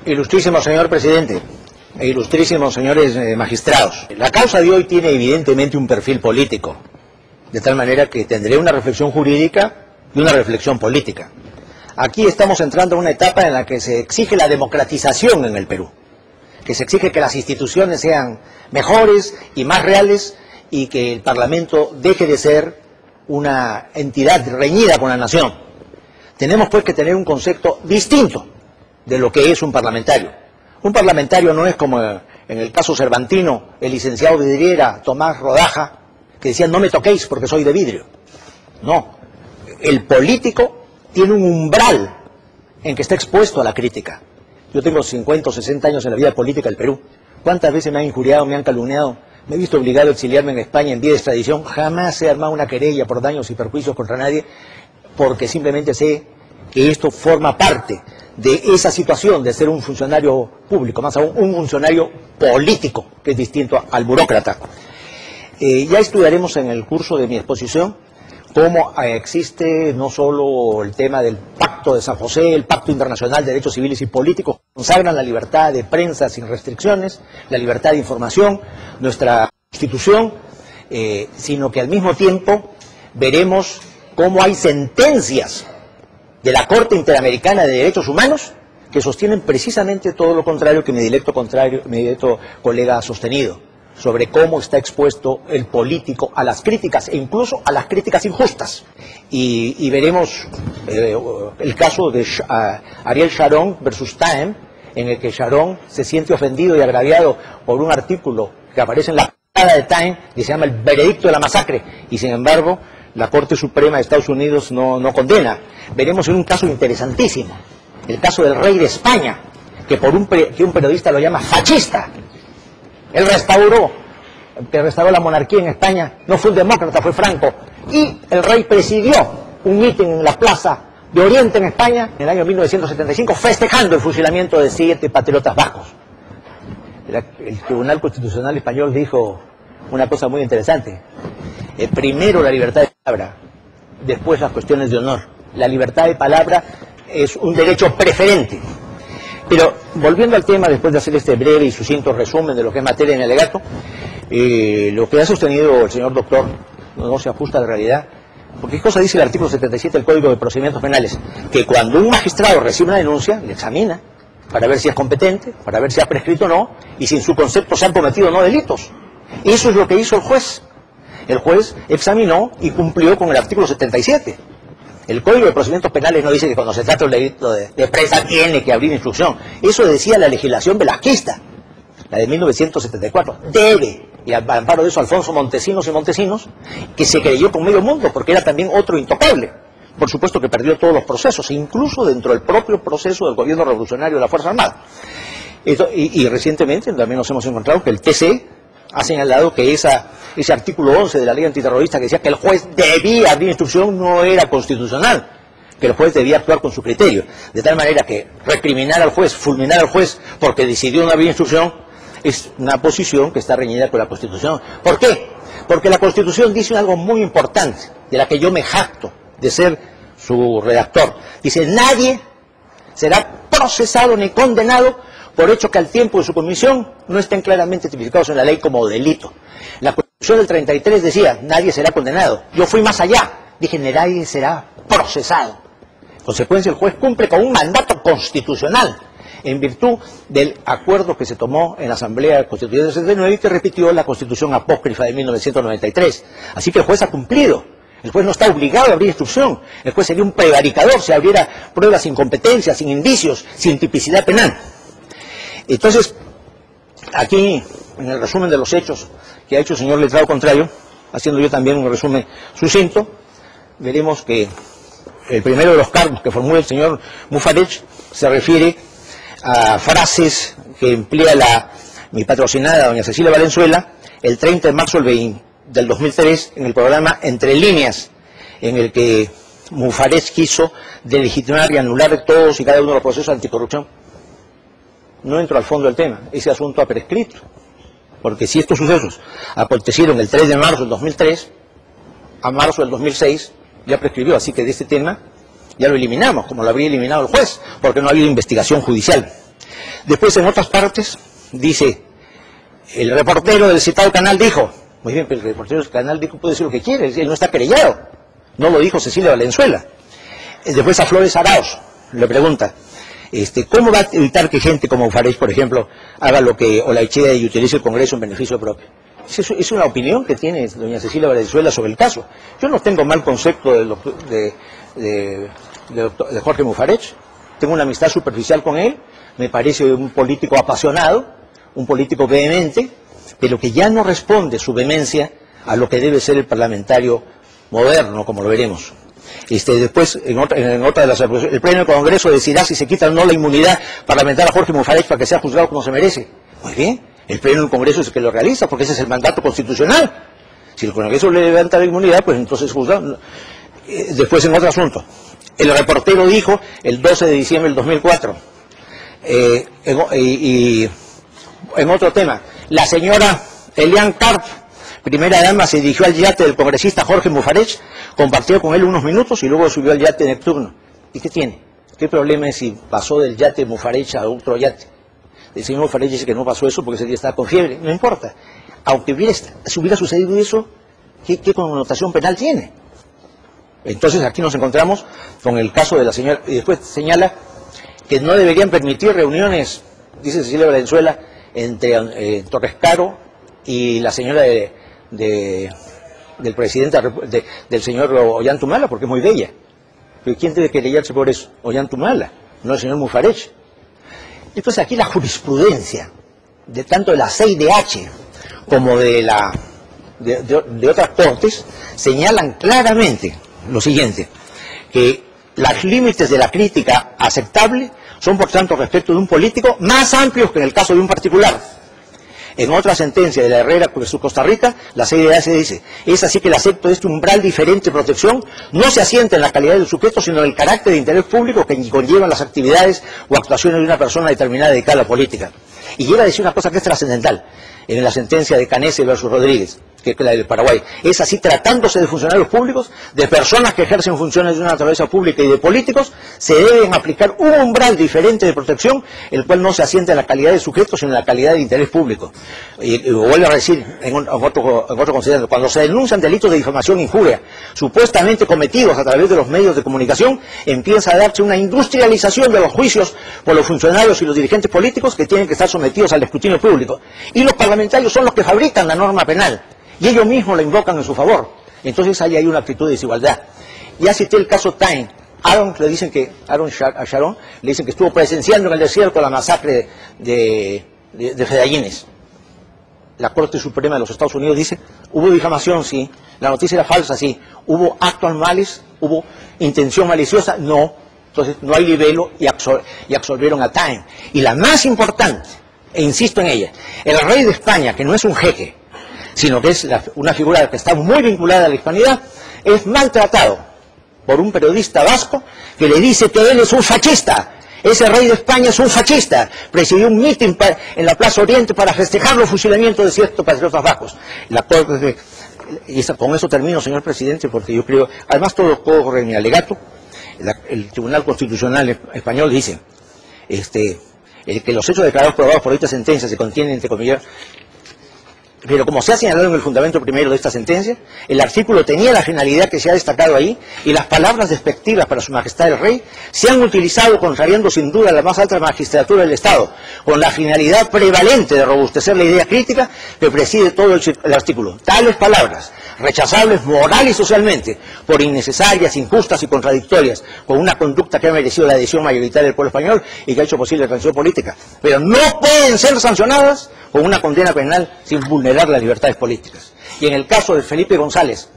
Ilustrísimo señor presidente e ilustrísimos señores magistrados, la causa de hoy tiene evidentemente un perfil político, de tal manera que tendré una reflexión jurídica y una reflexión política. Aquí estamos entrando a una etapa en la que se exige la democratización en el Perú, que se exige que las instituciones sean mejores y más reales y que el Parlamento deje de ser una entidad reñida con la nación. Tenemos pues que tener un concepto distinto de lo que es un parlamentario. Un parlamentario no es como en el caso cervantino, el licenciado vidriera Tomás Rodaja, que decía no me toquéis porque soy de vidrio. No, el político tiene un umbral en que está expuesto a la crítica. Yo tengo 50 o 60 años en la vida política del Perú. ¿Cuántas veces me han injuriado, me han calumniado? Me he visto obligado a exiliarme en España en vía de extradición. Jamás he armado una querella por daños y perjuicios contra nadie, porque simplemente sé que esto forma parte de esa situación de ser un funcionario público, más aún un funcionario político, que es distinto al burócrata. Ya estudiaremos en el curso de mi exposición cómo existe no solo el tema del Pacto de San José, el Pacto Internacional de Derechos Civiles y Políticos, que consagran la libertad de prensa sin restricciones, la libertad de información, nuestra Constitución, sino que al mismo tiempo veremos cómo hay sentencias de la Corte Interamericana de Derechos Humanos que sostienen precisamente todo lo contrario que mi directo colega ha sostenido, sobre cómo está expuesto el político a las críticas e incluso a las críticas injustas. Y veremos el caso de Ariel Sharon versus Time, en el que Sharon se siente ofendido y agraviado por un artículo que aparece en la portada de Time que se llama El veredicto de la masacre, y sin embargo la Corte Suprema de Estados Unidos no condena. Veremos en un caso interesantísimo, el caso del rey de España, que un periodista lo llama fascista. Él restauró la monarquía en España, no fue un demócrata, fue Franco, y el rey presidió un mitin en la Plaza de Oriente en España en el año 1975, festejando el fusilamiento de 7 patriotas vascos. El Tribunal Constitucional Español dijo una cosa muy interesante: primero la libertad de palabra, después las cuestiones de honor. La libertad de palabra es un derecho preferente. Pero volviendo al tema, después de hacer este breve y sucinto resumen de lo que es materia en el alegato, lo que ha sostenido el señor doctor no se ajusta a la realidad. Porque ¿qué cosa dice el artículo 77 del Código de Procedimientos Penales? Que cuando un magistrado recibe una denuncia, le examina para ver si es competente, para ver si ha prescrito o no, y si en su concepto se han cometido o no delitos. Eso es lo que hizo el juez. El juez examinó y cumplió con el artículo 77. El Código de Procedimientos Penales no dice que cuando se trata de un delito de prensa tiene que abrir instrucción. Eso decía la legislación velasquista, la de 1974. Debe, y al amparo de eso Alfonso Montesinos y Montesinos, que se creyó con medio mundo, porque era también otro intocable. Por supuesto que perdió todos los procesos, incluso dentro del propio proceso del gobierno revolucionario de la Fuerza Armada. Y recientemente también nos hemos encontrado que el TC ha señalado que ese artículo 11 de la ley antiterrorista que decía que el juez debía abrir instrucción no era constitucional, que el juez debía actuar con su criterio, de tal manera que recriminar al juez, fulminar al juez porque decidió no abrir instrucción es una posición que está reñida con la Constitución. ¿Por qué? Porque la Constitución dice algo muy importante, de la que yo me jacto de ser su redactor. Dice: nadie será procesado ni condenado por hecho que al tiempo de su comisión no estén claramente tipificados en la ley como delito. La Constitución del 33 decía: nadie será condenado. Yo fui más allá, dije: nadie será procesado. En consecuencia, el juez cumple con un mandato constitucional en virtud del acuerdo que se tomó en la Asamblea Constituyente del 69 y que repitió la Constitución apócrifa de 1993. Así que el juez ha cumplido. El juez no está obligado a abrir instrucción. El juez sería un prevaricador si abriera pruebas sin competencia, sin indicios, sin tipicidad penal. Entonces, aquí, en el resumen de los hechos que ha hecho el señor letrado contrario, haciendo yo también un resumen sucinto, veremos que el primero de los cargos que formuló el señor Mufarech se refiere a frases que emplea mi patrocinada, doña Cecilia Valenzuela, el 30 de marzo del 2003, en el programa Entre Líneas, en el que Mufarech quiso delegitimar y anular todos y cada uno de los procesos anticorrupción. No entro al fondo del tema, ese asunto ha prescrito, porque si estos sucesos acontecieron el 3 de marzo del 2003, a marzo del 2006 ya prescribió, así que de este tema ya lo eliminamos, como lo habría eliminado el juez, porque no ha habido investigación judicial. Después, en otras partes, dice, el reportero del citado canal dijo, muy bien, pero el reportero del canal dijo, puede decir lo que quiere, él no está querellado, no lo dijo Cecilia Valenzuela. Después a Flores Arauz le pregunta, ¿cómo va a evitar que gente como Farage, por ejemplo, haga lo que Olaichea y utilice el Congreso en beneficio propio? Es una opinión que tiene doña Cecilia Valenzuela sobre el caso. Yo no tengo mal concepto de Jorge Mufarech, tengo una amistad superficial con él, me parece un político apasionado, un político vehemente, pero que ya no responde su vehemencia a lo que debe ser el parlamentario moderno, como lo veremos. Después, en otra de las acusaciones, el Pleno del Congreso decidirá si se quita o no la inmunidad parlamentaria a Jorge Mufarech para que sea juzgado como se merece. Muy bien, el Pleno del Congreso es el que lo realiza, porque ese es el mandato constitucional. Si el Congreso le levanta la inmunidad, pues entonces juzgado. Después, en otro asunto, el reportero dijo el 12 de diciembre del 2004, y en otro tema, la señora Elian Karp, primera dama, se dirigió al yate del congresista Jorge Mufarech, compartió con él unos minutos y luego subió al yate nocturno. ¿Y qué tiene? ¿Qué problema es si pasó del yate Mufarech a otro yate? El señor Mufarech dice que no pasó eso porque ese día estaba con fiebre. No importa. Aunque si hubiera sucedido eso, ¿qué connotación penal tiene? Entonces aquí nos encontramos con el caso de la señora, y después señala que no deberían permitir reuniones, dice Cecilia Valenzuela, entre Torres Caro y la señora del presidente, del señor Ollantumala, porque es muy bella. Pero ¿quién debe querellarse por eso? Ollantumala, no el señor Mufarech. Entonces aquí la jurisprudencia, de tanto de la CIDH como de otras cortes, señalan claramente lo siguiente, que los límites de la crítica aceptable son, por tanto, respecto de un político, más amplios que en el caso de un particular. En otra sentencia de la Herrera versus Costa Rica, la CIDH dice, es así que el acepto de este umbral diferente de protección no se asienta en la calidad del sujeto, sino en el carácter de interés público que conllevan las actividades o actuaciones de una persona determinada dedicada a la política. Y llega a decir una cosa que es trascendental, en la sentencia de Canese versus Rodríguez, que es la del Paraguay. Es así, tratándose de funcionarios públicos, de personas que ejercen funciones de una naturaleza pública y de políticos, se deben aplicar un umbral diferente de protección, el cual no se asienta en la calidad de sujeto, sino en la calidad de interés público. Y vuelvo a decir, en otro considerando, cuando se denuncian delitos de difamación e injuria, supuestamente cometidos a través de los medios de comunicación, empieza a darse una industrialización de los juicios por los funcionarios y los dirigentes políticos que tienen que estar sometidos al escrutinio público. Y los parlamentarios son los que fabrican la norma penal. Y ellos mismos la invocan en su favor. Entonces ahí hay una actitud de desigualdad. Ya cité el caso Time. Aaron Sharon le dicen que estuvo presenciando en el desierto la masacre de Fedayines. La Corte Suprema de los Estados Unidos dice, hubo difamación, sí. La noticia era falsa, sí. Hubo acto malice, hubo intención maliciosa, no. Entonces no hay libelo y absolvieron a Time. Y la más importante, e insisto en ella, el rey de España, que no es un jeque, sino que es una figura que está muy vinculada a la hispanidad, es maltratado por un periodista vasco que le dice que él es un fascista. Ese rey de España es un fascista. Presidió un mitin en la Plaza Oriente para festejar los fusilamientos de ciertos patriotas vascos. Con eso termino, señor presidente, porque yo creo, además todo corre en mi alegato. El Tribunal Constitucional español dice que los hechos declarados probados por esta sentencia se contienen, entre comillas, pero como se ha señalado en el fundamento primero de esta sentencia, el artículo tenía la finalidad que se ha destacado ahí, y las palabras despectivas para su majestad el rey se han utilizado contrariando sin duda la más alta magistratura del Estado, con la finalidad prevalente de robustecer la idea crítica que preside todo el artículo. Tales palabras, rechazables moral y socialmente, por innecesarias, injustas y contradictorias, con una conducta que ha merecido la adhesión mayoritaria del pueblo español y que ha hecho posible la transición política, pero no pueden ser sancionadas con una condena penal sin vulnerar las libertades políticas. Y en el caso de Felipe González,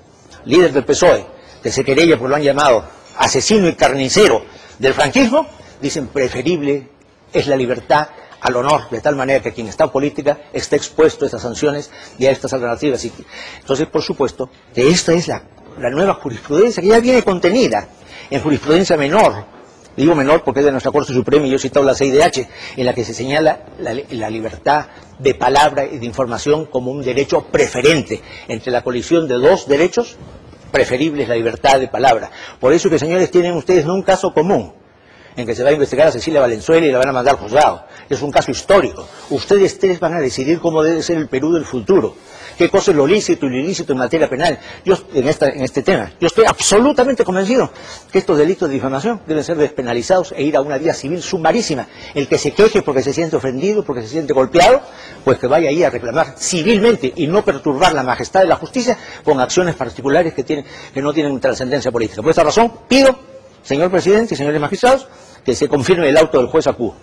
líder del PSOE, que se querella porque lo han llamado asesino y carnicero del franquismo, dicen preferible es la libertad al honor, de tal manera que quien está en política está expuesto a estas sanciones y a estas alternativas. Entonces, por supuesto, que esta es la nueva jurisprudencia que ya viene contenida en jurisprudencia menor. Digo menor porque es de nuestra Corte Suprema, y yo he citado la CIDH, en la que se señala la libertad de palabra y de información como un derecho preferente. Entre la colisión de dos derechos, preferible es la libertad de palabra. Por eso que, señores, tienen ustedes no un caso común, en que se va a investigar a Cecilia Valenzuela y la van a mandar al juzgado. Es un caso histórico. Ustedes tres van a decidir cómo debe ser el Perú del futuro. Qué cosa es lo lícito y lo ilícito en materia penal. Yo, en este tema, yo estoy absolutamente convencido que estos delitos de difamación deben ser despenalizados e ir a una vía civil sumarísima. El que se queje porque se siente ofendido, porque se siente golpeado, pues que vaya ahí a reclamar civilmente y no perturbar la majestad de la justicia con acciones particulares que no tienen trascendencia política. Por esta razón, pido, señor presidente y señores magistrados, que se confirme el auto del juez Acuo.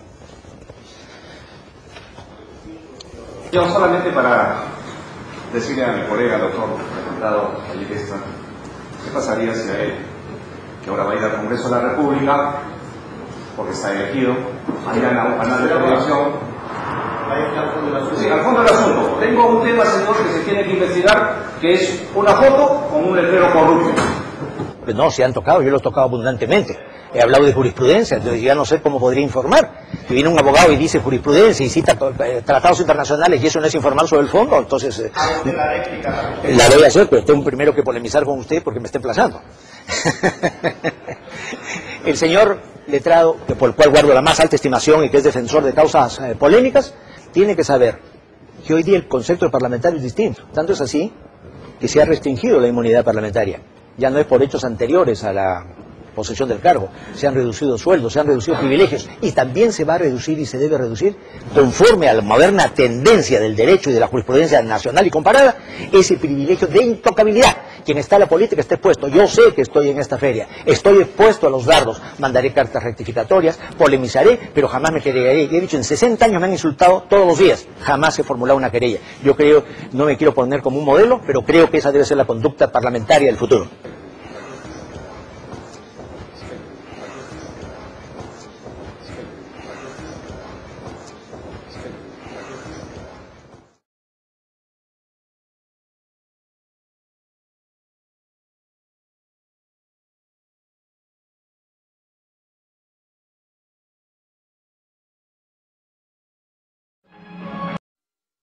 Yo solamente para decirle a mi colega, doctor representado Ayelesta, ¿qué pasaría si a él, que ahora va a ir al Congreso de la República, porque está elegido, va a ir a un canal de televisión? Sí, al fondo del asunto. Tengo un tema, señor, que se tiene que investigar, que es una foto con un letrero corrupto. Pues no, se han tocado, yo lo he tocado abundantemente. He hablado de jurisprudencia, entonces ya no sé cómo podría informar. Que viene un abogado y dice jurisprudencia y cita tratados internacionales y eso no es informar sobre el fondo, entonces la voy a hacer, pero tengo primero que polemizar con usted porque me está emplazando. El señor letrado, por el cual guardo la más alta estimación y que es defensor de causas polémicas, tiene que saber que hoy día el concepto de parlamentario es distinto. Tanto es así que se ha restringido la inmunidad parlamentaria. Ya no es por hechos anteriores a la posesión del cargo, se han reducido sueldos, se han reducido privilegios y también se va a reducir y se debe reducir conforme a la moderna tendencia del derecho y de la jurisprudencia nacional y comparada, ese privilegio de intocabilidad. Quien está en la política está expuesto. Yo sé que estoy en esta feria, estoy expuesto a los dardos, mandaré cartas rectificatorias, polemizaré, pero jamás me querellaré. Y he dicho, en 60 años me han insultado todos los días, jamás he formulado una querella. Yo creo, no me quiero poner como un modelo, pero creo que esa debe ser la conducta parlamentaria del futuro.